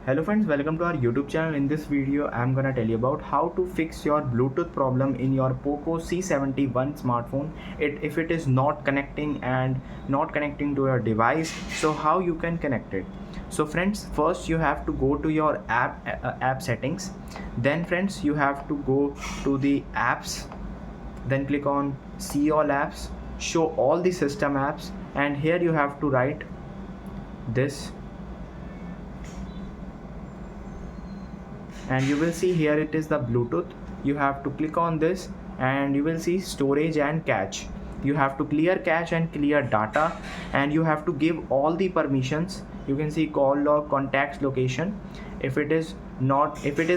Hello friends, welcome to our YouTube channel. In this video I'm gonna tell you about how to fix your Bluetooth problem in your Poco C71 smartphone. If it is not connecting and not connecting to your device, so how you can connect it. So friends, first you have to go to your app settings. Then friends, you have to go to the apps. Then click on see all apps, show all the system apps, and here you have to write this, and you will see here it is the Bluetooth. You have to click on this and you will see storage and cache. You have to clear cache and clear data, and you have to give all the permissions. You can see call log, contacts, location. If it is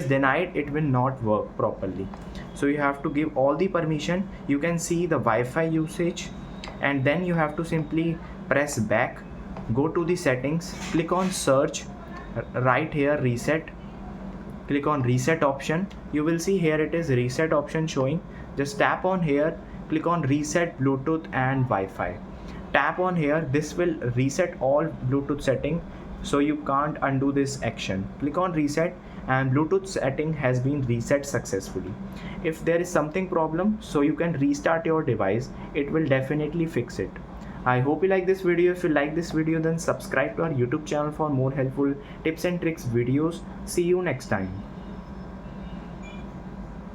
denied, it will not work properly. So you have to give all the permission. You can see the Wi-Fi usage, and then you have to simply press back, go to the settings, click on search, right here reset, click on reset option. You will see here it is reset option showing. Just tap on here, click on reset Bluetooth and Wi-Fi. Tap on here, this will reset all Bluetooth setting, so you can't undo this action. Click on reset and Bluetooth setting has been reset successfully. If there is something problem, so you can restart your device, it will definitely fix it. I hope you like this video. If you like this video, then subscribe to our YouTube channel for more helpful tips and tricks videos. See you next time.